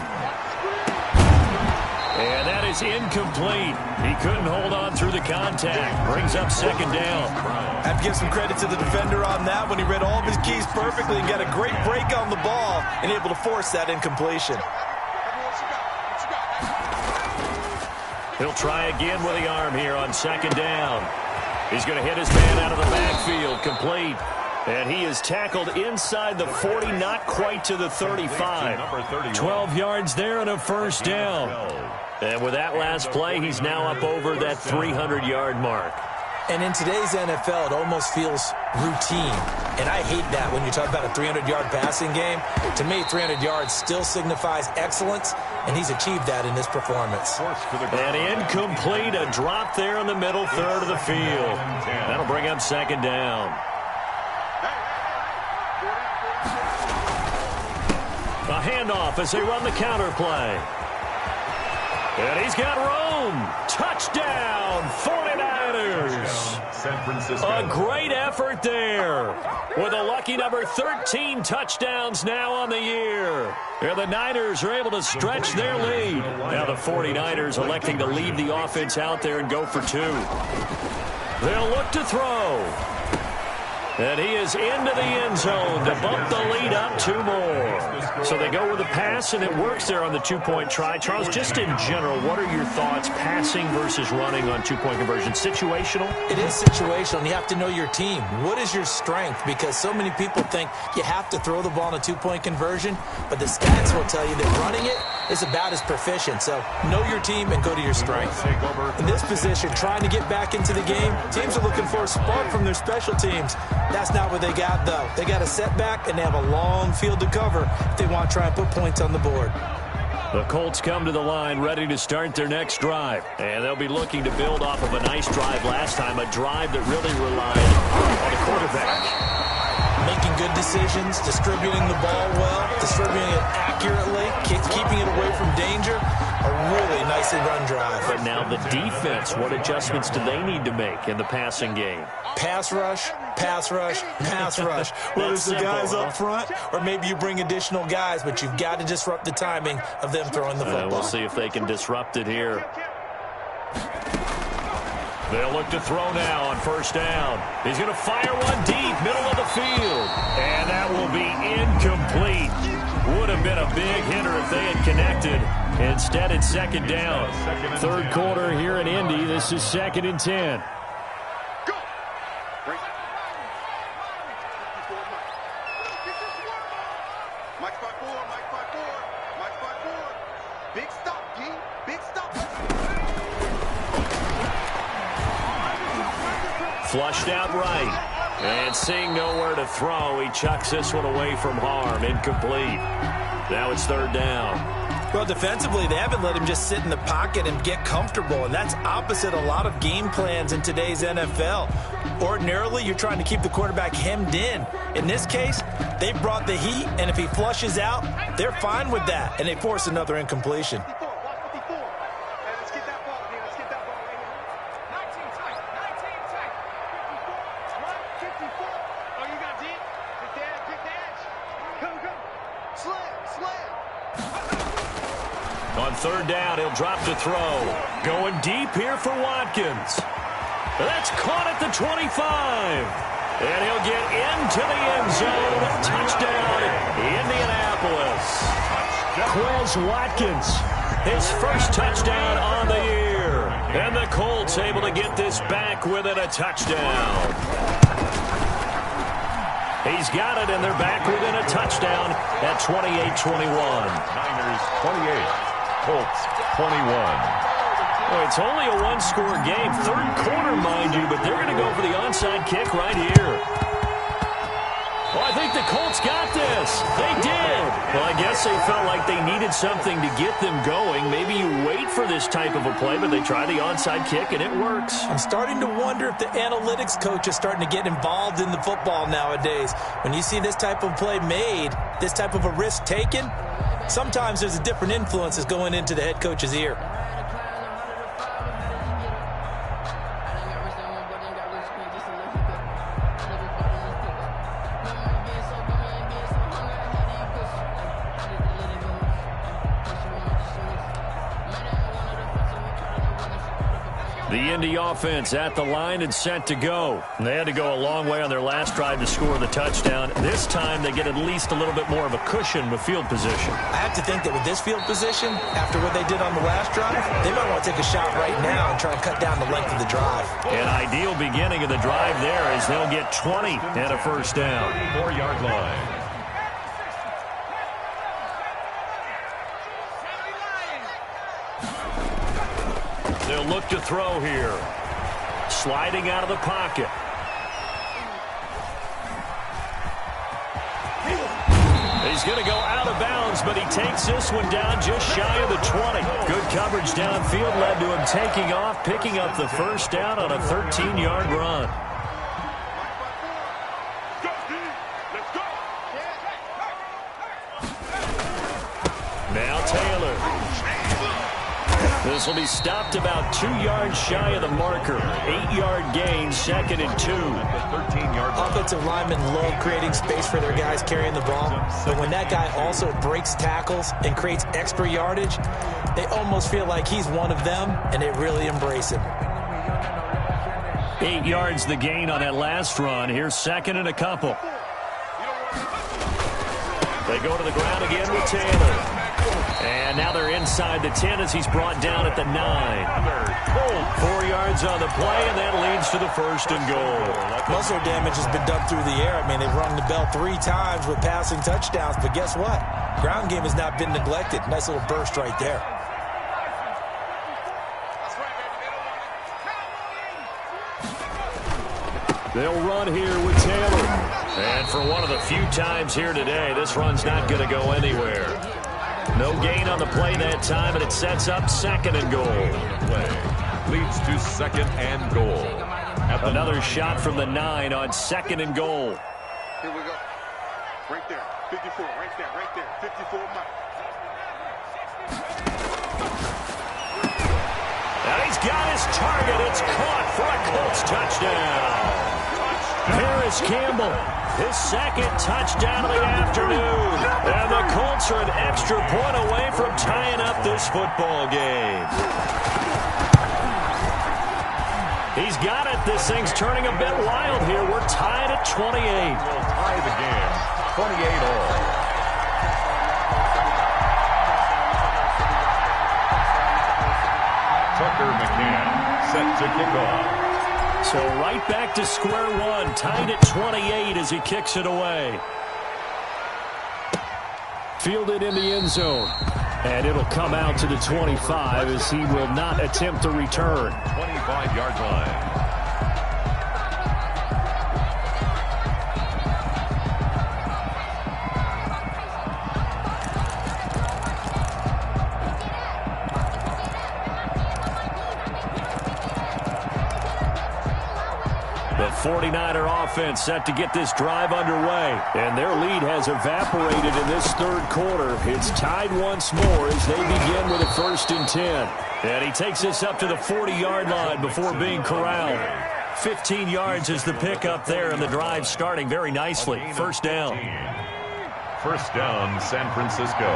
[SPEAKER 6] And that is incomplete. He couldn't hold on through the contact. Brings up second down.
[SPEAKER 7] I have to give some credit to the defender on that when he read all of his keys perfectly and got a great break on the ball and able to force that incompletion.
[SPEAKER 6] He'll try again with the arm here on second down. He's going to hit his man out of the backfield. Complete. And he is tackled inside the 40, not quite to the 35. 12 yards there and a first down. And with that last play, he's now up over that 300-yard mark.
[SPEAKER 7] And in today's NFL, it almost feels routine. And I hate that when you talk about a 300-yard passing game. To me, 300 yards still signifies excellence, and he's achieved that in this performance.
[SPEAKER 6] And incomplete, a drop there in the middle third of the field. That'll bring up second down. A handoff as they run the counter play. And he's got room. Touchdown, 49ers.
[SPEAKER 8] San Francisco.
[SPEAKER 6] A great effort there. With a lucky number 13 touchdowns now on the year. And the Niners are able to stretch their lead. Now the 49ers electing to leave the offense out there and go for two. They'll look to throw. And he is into the end zone to bump the lead up two more. So they go with a pass, and it works there on the two-point try. Charles, just in general, what are your thoughts, passing versus running on two-point conversion? Situational?
[SPEAKER 7] It is situational, and you have to know your team. What is your strength? Because so many people think you have to throw the ball in a two-point conversion, but the stats will tell you that running it is about as proficient. So know your team and go to your strength. In this position, trying to get back into the game, teams are looking for a spark from their special teams. That's not what they got, though. They got a setback, and they have a long field to cover if they want to try and put points on the board.
[SPEAKER 6] The Colts come to the line ready to start their next drive. And they'll be looking to build off of a nice drive last time, a drive that really relied on the quarterback.
[SPEAKER 7] Making good decisions, distributing the ball well, distributing it accurately, keeping it away from danger. A really nicely run drive.
[SPEAKER 6] But now the defense, what adjustments do they need to make in the passing game?
[SPEAKER 7] Pass rush, pass rush, pass rush. Whether it's the guys up front or maybe you bring additional guys, but you've got to disrupt the timing of them throwing the football.
[SPEAKER 6] We'll see if they can disrupt it here. They'll look to throw now on first down. He's going to fire one deep, middle of the field. And that will be incomplete. Would have been a big hitter if they had connected. Instead, it's second down. Third quarter here in Indy. This is 2nd and 10.
[SPEAKER 9] Big stop, D. Big stop.
[SPEAKER 6] Flushed out right. And seeing nowhere to throw, he chucks this one away from harm. Incomplete. Now it's third down.
[SPEAKER 7] Well, defensively, they haven't let him just sit in the pocket and get comfortable, and that's opposite a lot of game plans in today's NFL. Ordinarily, you're trying to keep the quarterback hemmed in. In this case, they brought the heat, and if he flushes out, they're fine with that, and they force another incompletion.
[SPEAKER 6] On third down, he'll drop to throw. Going deep here for Watkins. That's caught at the 25. And he'll get into the end zone. Touchdown, Indianapolis. Quez Watkins, his first touchdown on the year. And the Colts able to get this back within a touchdown. He's got it, and they're back within a touchdown at 28-21.
[SPEAKER 8] Niners 28. Colts 21.
[SPEAKER 6] Well, it's only a one-score game. Third quarter, mind you, but they're going to go for the onside kick right here. Well, I think the Colts got this. They did. Well, I guess they felt like they needed something to get them going. Maybe you wait for this type of a play, but they try the onside kick, and it works.
[SPEAKER 7] I'm starting to wonder if the analytics coach is starting to get involved in the football nowadays. When you see this type of play made, this type of a risk taken, sometimes there's a different influences going into the head coach's ear.
[SPEAKER 6] The Indy offense at the line and set to go. And they had to go a long way on their last drive to score the touchdown. This time they get at least a little bit more of a cushion with field position.
[SPEAKER 7] I have to think that with this field position, after what they did on the last drive, they might want to take a shot right now and try to cut down the length of the drive.
[SPEAKER 6] An ideal beginning of the drive there as they'll get 20 and a first down.
[SPEAKER 8] 4-yard line.
[SPEAKER 6] They'll look to throw here. Sliding out of the pocket. He's going to go out of bounds, but he takes this one down just shy of the 20. Good coverage downfield led to him taking off, picking up the first down on a 13-yard run. Now Taylor. This will be stopped about 2 yards shy of the marker. 8-yard gain, 2nd and 2.
[SPEAKER 8] 13-yard.
[SPEAKER 7] Offensive linemen love creating space for their guys carrying the ball. But when that guy also breaks tackles and creates extra yardage, they almost feel like he's one of them, and they really embrace him.
[SPEAKER 6] 8 yards the gain on that last run. Here's 2nd and a couple. They go to the ground again with Taylor. And now they're inside the 10 as he's brought down at the 9. 4 yards on the play, and that leads to the first and goal.
[SPEAKER 7] Muscle damage has been done through the air. I mean, they've rung the bell 3 times with passing touchdowns, but guess what? Ground game has not been neglected. Nice little burst right there.
[SPEAKER 6] They'll run here with Taylor. And for one of the few times here today, this run's not going to go anywhere. No gain on the play that time, and it sets up second and goal.
[SPEAKER 8] Play leads to second and goal.
[SPEAKER 6] Another shot from the 9 on second and goal.
[SPEAKER 9] Here we go. Right there. 54. Right there. 54 Mike.
[SPEAKER 6] And he's got his target. It's caught for a Colts touchdown. Paris Campbell, his second touchdown of the afternoon. And the Colts are an extra point away from tying up this football game. He's got it. This thing's turning a bit wild here. We're tied at 28.
[SPEAKER 8] We'll tie the game, 28 all. Tucker McCann set to kick off.
[SPEAKER 6] So right back to square one, tied at 28 as he kicks it away. Fielded in the end zone. And it'll come out to the 25 as he will not attempt to return.
[SPEAKER 8] 25-yard line.
[SPEAKER 6] The 49er offense set to get this drive underway. And their lead has evaporated in this third quarter. It's tied once more as they begin with a 1st and 10. And he takes this up to the 40-yard line before being corralled. 15 yards is the pickup there, and the drive starting very nicely. First down.
[SPEAKER 8] First down, San Francisco.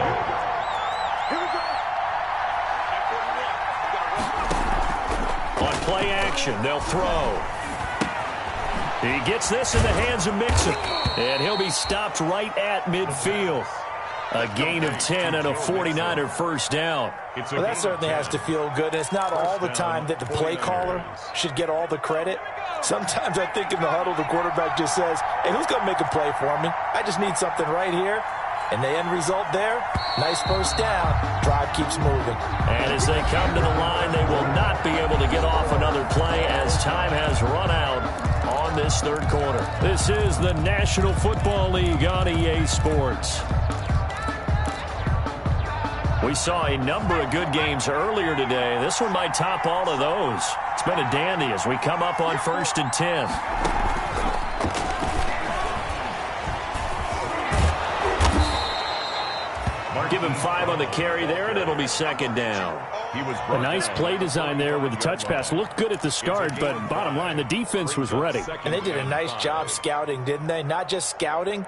[SPEAKER 6] On play action, they'll throw. He gets this in the hands of Mixon, and he'll be stopped right at midfield. A gain of 10 and a 49er first down.
[SPEAKER 7] Well, that certainly has to feel good. It's not all the time that the play caller should get all the credit. Sometimes I think in the huddle, the quarterback just says, hey, who's going to make a play for me? I just need something right here. And the end result there, nice first down. Drive keeps moving.
[SPEAKER 6] And as they come to the line, they will not be able to get off another play as time has run out on this third quarter. This is the National Football League on EA Sports. We saw a number of good games earlier today. This one might top all of those. It's been a dandy as we come up on 1st and 10. Give him 5 on the carry there, and it'll be second down.
[SPEAKER 8] A
[SPEAKER 10] nice play design there with the touch pass. Looked good at the start, but bottom line, the defense was ready.
[SPEAKER 7] And they did a nice job scouting, didn't they? Not just scouting,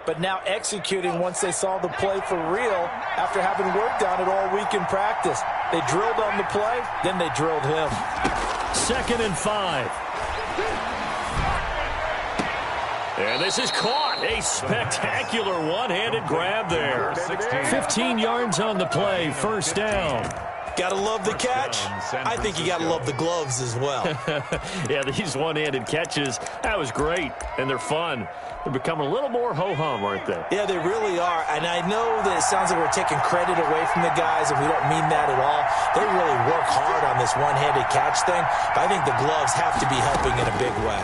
[SPEAKER 7] but now executing once they saw the play for real after having worked on it all week in practice. They drilled on the play, then they drilled him.
[SPEAKER 6] 2nd and 5. And this is caught. A spectacular one-handed grab there. 15 yards on the play. First down.
[SPEAKER 7] Gotta love the catch. I think you gotta love the gloves as well.
[SPEAKER 6] Yeah, these one-handed catches, that was great. And they're fun. They're becoming a little more ho-hum, aren't they?
[SPEAKER 7] Yeah, they really are. And I know that it sounds like we're taking credit away from the guys, and we don't mean that at all. They really work hard on this one-handed catch thing. But I think the gloves have to be helping in a big way.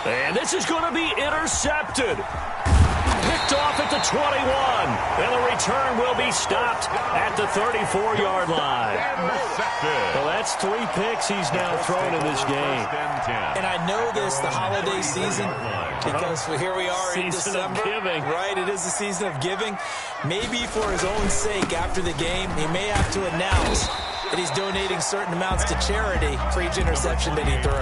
[SPEAKER 6] And this is going to be intercepted. Picked off at the 21. And the return will be stopped at the 34-yard line. Well, that's 3 picks he's now thrown in this game.
[SPEAKER 7] And I know this, the holiday season, because here we are in December.
[SPEAKER 6] Giving.
[SPEAKER 7] Right, it is the season of giving. Maybe for his own sake after the game, he may have to announce that he's donating certain amounts to charity for each interception that he threw.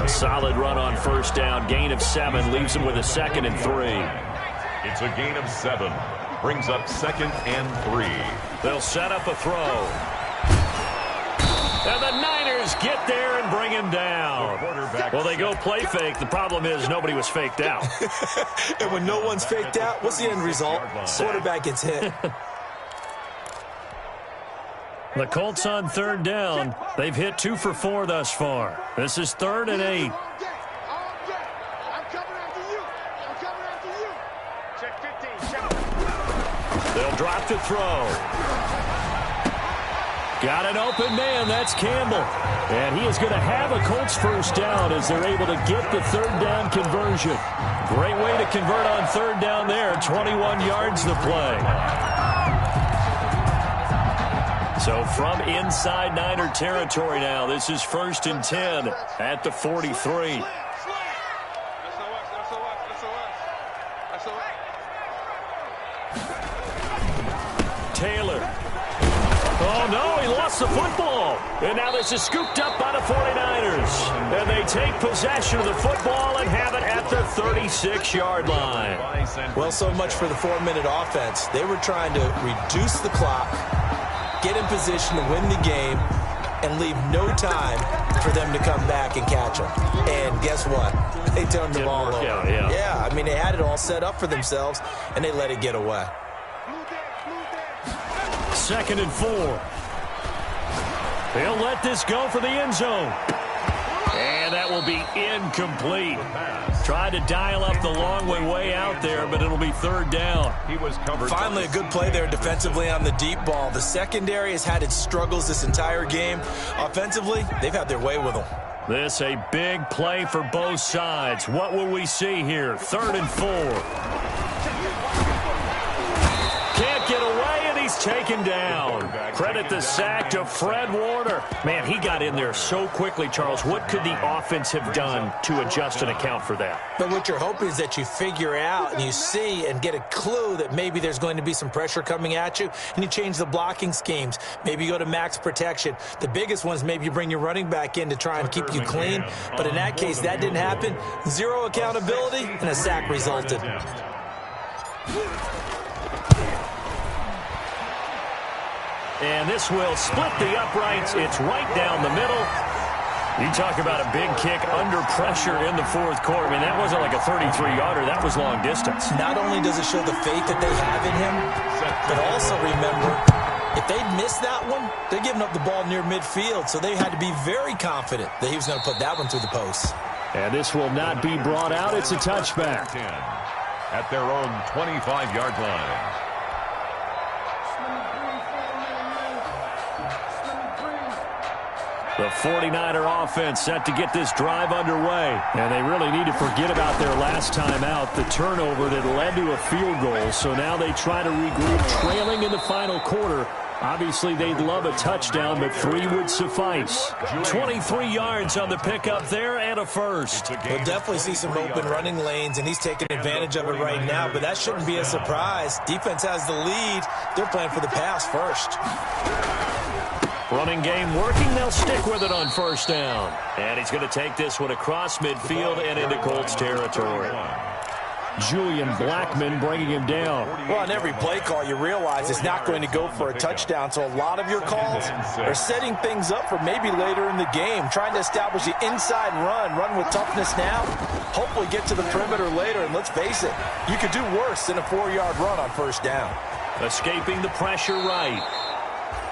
[SPEAKER 6] A solid run on first down. Gain of 7 leaves him with a 2nd and 3.
[SPEAKER 8] It's a gain of 7. Brings up 2nd and 3.
[SPEAKER 6] They'll set up a throw. And the Niners get there and bring him down. Well, they go play fake. The problem is nobody was faked out.
[SPEAKER 7] And when no one's faked out, what's the end result? Quarterback gets hit.
[SPEAKER 6] The Colts on 3rd down. They've hit 2 for 4 thus far. This is 3rd and 8. They'll drop to throw. Got an open man. That's Campbell. And he is going to have a Colts first down as they're able to get the third down conversion. Great way to convert on third down there. 21 yards the play. So from inside Niner territory now, this is 1st and 10 at the 43. Taylor. Oh, no, he lost the football. And now this is scooped up by the 49ers. And they take possession of the football and have it at the 36-yard line.
[SPEAKER 7] Well, so much for the 4-minute offense. They were trying to reduce the clock, get in position to win the game, and leave no time for them to come back and catch them. And guess what? They turned the ball over. Yeah, I mean, they had it all set up for themselves, and they let it get away.
[SPEAKER 6] 2nd and 4. They'll let this go for the end zone. And that will be incomplete. Tried to dial up the long way out there, but it'll be 3rd down.
[SPEAKER 8] He was covered.
[SPEAKER 7] Finally, a good play there defensively on the deep ball. The secondary has had its struggles this entire game. Offensively, they've had their way with them.
[SPEAKER 6] This a big play for both sides. What will we see here? 3rd and 4. Can't get away, and he's taken down. Credit the sack to Fred Warner. Man, he got in there so quickly, Charles. What could the offense have done to adjust and account for that?
[SPEAKER 7] But what you're hoping is that you figure out and you see and get a clue that maybe there's going to be some pressure coming at you, and you change the blocking schemes. Maybe you go to max protection. The biggest one is maybe you bring your running back in to try and keep you clean. But in that case, that didn't happen. 0 accountability, and a sack resulted.
[SPEAKER 6] And this will split the uprights. It's right down the middle. You talk about a big kick under pressure in the 4th quarter. I mean, that wasn't like a 33-yarder. That was long distance.
[SPEAKER 7] Not only does it show the faith that they have in him, but also remember, if they'd missed that one, they're giving up the ball near midfield. So they had to be very confident that he was going to put that one through the post.
[SPEAKER 6] And this will not be brought out. It's a touchback.
[SPEAKER 8] At their own 25-yard line.
[SPEAKER 6] The 49er offense set to get this drive underway. And they really need to forget about their last time out, the turnover that led to a field goal. So now they try to regroup, trailing in the final quarter. Obviously, they'd love a touchdown, but 3 would suffice. 23 yards on the pickup there and a first.
[SPEAKER 7] We'll definitely see some open running lanes, and he's taking advantage of it right now, but that shouldn't be a surprise. Defense has the lead. They're playing for the pass first.
[SPEAKER 6] Running game working. They'll stick with it on first down. And he's going to take this one across midfield and into Colts territory. Julian Blackmon bringing him down.
[SPEAKER 7] Well, on every play call, you realize it's not going to go for a touchdown. So a lot of your calls are setting things up for maybe later in the game, trying to establish the inside run with toughness now, hopefully get to the perimeter later. And let's face it, you could do worse than a 4-yard run on first down.
[SPEAKER 6] Escaping the pressure right.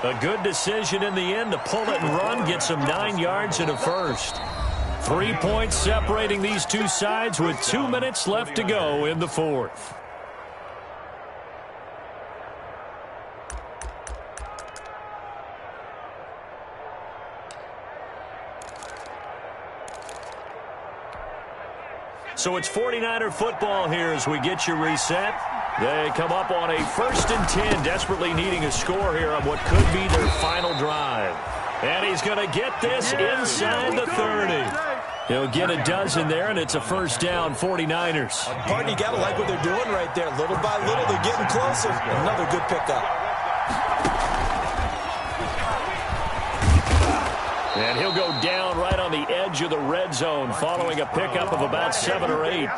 [SPEAKER 6] A good decision in the end to pull it and run, get some 9 yards and a first. 3 points separating these two sides with 2 minutes left to go in the 4th. So it's 49er football here as we get you reset. They come up on a 1st and 10, desperately needing a score here on what could be their final drive. And he's going to get this inside the 30. He'll get a dozen there, and it's a first down, 49ers.
[SPEAKER 7] Pardon, you got to like what they're doing right there. Little by little, they're getting closer. Another good pickup.
[SPEAKER 6] And he'll go down right on the edge of the red zone following a pickup of about 7 or 8.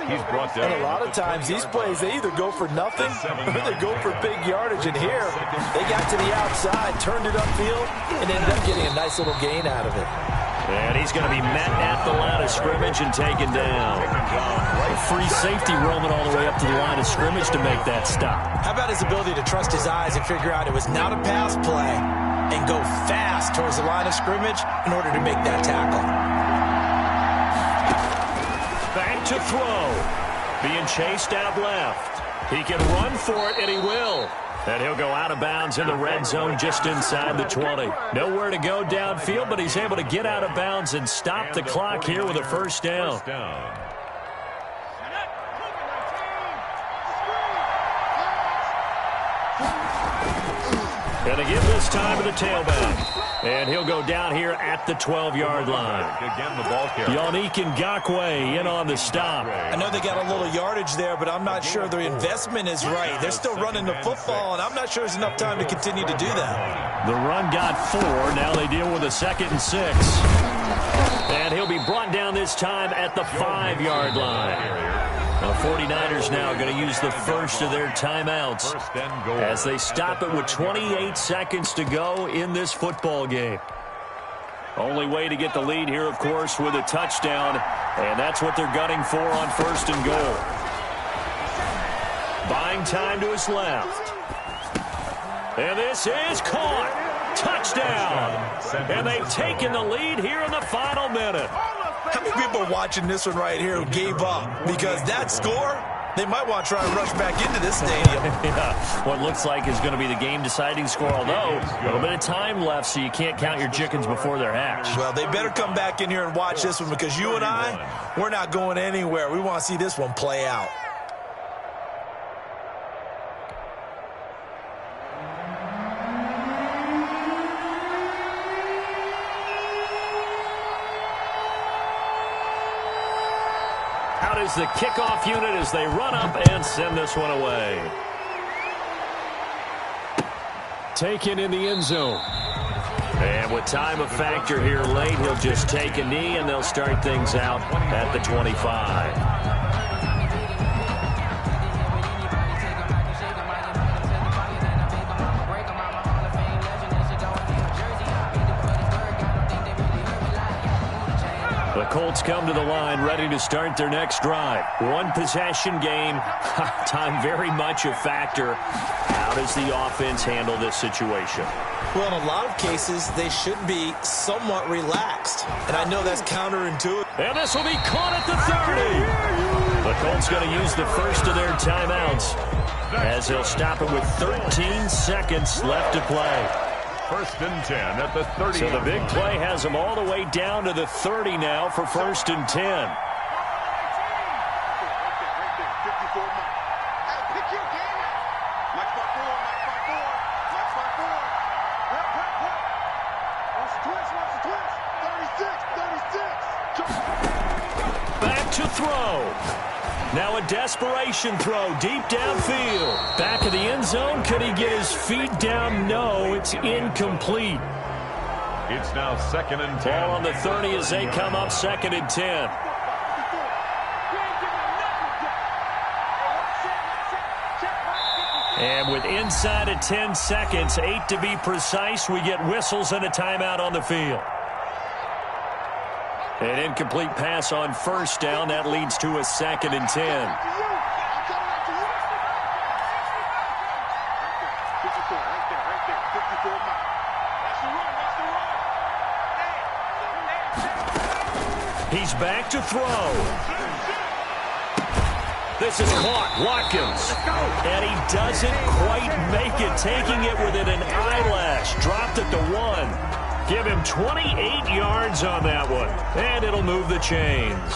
[SPEAKER 8] He's brought down.
[SPEAKER 7] And a lot of times these plays, they either go for nothing or they go for big yardage. And here, they got to the outside, turned it upfield, and ended up getting a nice little gain out of it.
[SPEAKER 6] And he's going to be met at the line of scrimmage and taken down. A free safety roaming all the way up to the line of scrimmage to make that stop.
[SPEAKER 7] How about his ability to trust his eyes and figure out it was not a pass play and go fast towards the line of scrimmage in order to make that tackle.
[SPEAKER 6] Back to throw. Being chased out left. He can run for it, and he will. And he'll go out of bounds in the red zone just inside the 20. Nowhere to go downfield, but he's able to get out of bounds and stop the clock here with a first down. And they give this time to the tailback. And he'll go down here at the 12-yard line.
[SPEAKER 8] Again, the ball carrier.
[SPEAKER 6] Yannick Ngakoue in on the stop.
[SPEAKER 7] I know they got a little yardage there, but I'm not sure their investment is right. They're still running the football, and I'm not sure there's enough time to continue to do that.
[SPEAKER 6] The run got 4. Now they deal with a 2nd and 6. And he'll be brought down this time at the 5-yard line. The 49ers now going to use the first of their timeouts as they stop it with 28 seconds to go in this football game. Only way to get the lead here, of course, with a touchdown, and that's what they're gunning for on 1st and goal. Buying time to his left. And this is caught. Touchdown. And they've taken the lead here in the final minute.
[SPEAKER 7] How many people are watching this one right here who gave up? Because that score, they might want to try and rush back into this stadium.
[SPEAKER 6] Yeah, what looks like is going to be the game-deciding score, although a little bit of time left, so you can't count your chickens before they're hatched.
[SPEAKER 7] Well, they better come back in here and watch this one because you and I, we're not going anywhere. We want to see this one play out.
[SPEAKER 6] Out is the kickoff unit as they run up and send this one away. Taken in the end zone. And with time a factor here late, he'll just take a knee and they'll start things out at the 25. The Colts come to the line ready to start their next drive. One possession game. Time very much a factor. How does the offense handle this situation?
[SPEAKER 7] Well, in a lot of cases, they should be somewhat relaxed. And I know that's counterintuitive.
[SPEAKER 6] And this will be caught at the 30. The Colts going to use the first of their timeouts as they'll stop it with 13 seconds left to play.
[SPEAKER 8] 1st and 10 at the 30.
[SPEAKER 6] So the big play has them all the way down to the 30 now for 1st and 10. Back to throw. Now a desperation throw deep downfield. Back of the end zone. Could he get his feet down? No, it's incomplete.
[SPEAKER 8] It's now 2nd and 10.
[SPEAKER 6] Ball on the 30 as they come up 2nd and 10. And with inside of 10 seconds, 8 to be precise, we get whistles and a timeout on the field. An incomplete pass on 1st down. That leads to a 2nd and 10. He's back to throw. This is caught. Watkins. And he doesn't quite make it, taking it within an eyelash. Dropped it to 1. Give him 28 yards on that one. And it'll move the chains.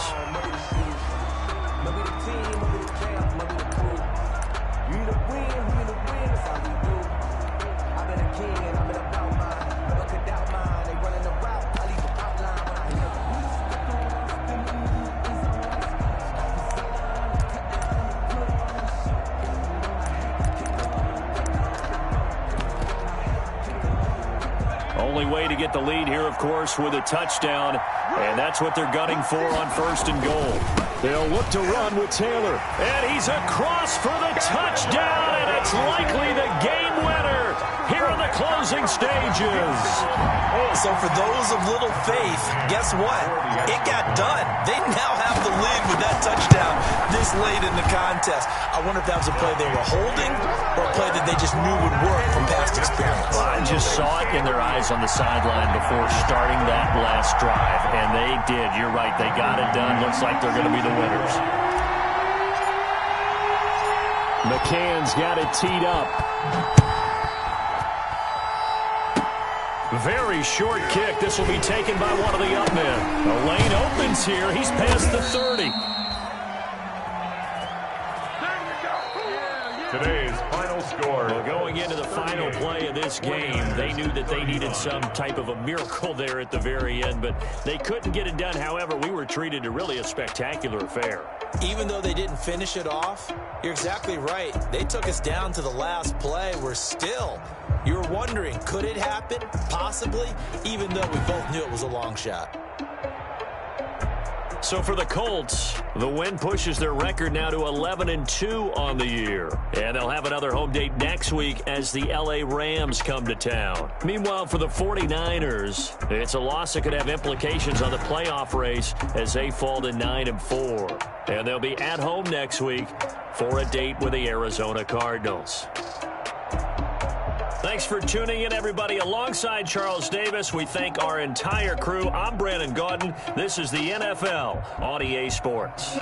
[SPEAKER 6] Only way to get the lead here, of course, with a touchdown. And that's what they're gunning for on 1st and goal. They'll look to run with Taylor. And he's across for the touchdown. And it's likely the game winner here in the closing stages.
[SPEAKER 7] So for those of little faith, guess what? It got done. They now have the lead with that touchdown this late in the contest. I wonder if that was a play they were holding or a play that they just knew would work from past experience.
[SPEAKER 6] Well, I just saw it in their eyes on the sideline before starting that last drive, and they did. You're right. They got it done. Looks like they're going to be the winners.
[SPEAKER 10] McCann's got it teed up. Very short kick. This will be taken by one of the up men. The lane opens here. He's past the 30.
[SPEAKER 8] Today's final score.
[SPEAKER 6] Well, going into the final play of this game, they knew that they needed some type of a miracle there at the very end, but they couldn't get it done. However, we were treated to really a spectacular affair.
[SPEAKER 7] Even though they didn't finish it off, you're exactly right. They took us down to the last play. We're still, you were wondering, could it happen? Possibly, even though we both knew it was a long shot.
[SPEAKER 6] So for the Colts, the win pushes their record now to 11-2 on the year. And they'll have another home date next week as the LA Rams come to town. Meanwhile, for the 49ers, it's a loss that could have implications on the playoff race as they fall to 9-4. And they'll be at home next week for a date with the Arizona Cardinals. Thanks for tuning in, everybody. Alongside Charles Davis, we thank our entire crew. I'm Brandon Gaudin. This is the NFL on EA Sports.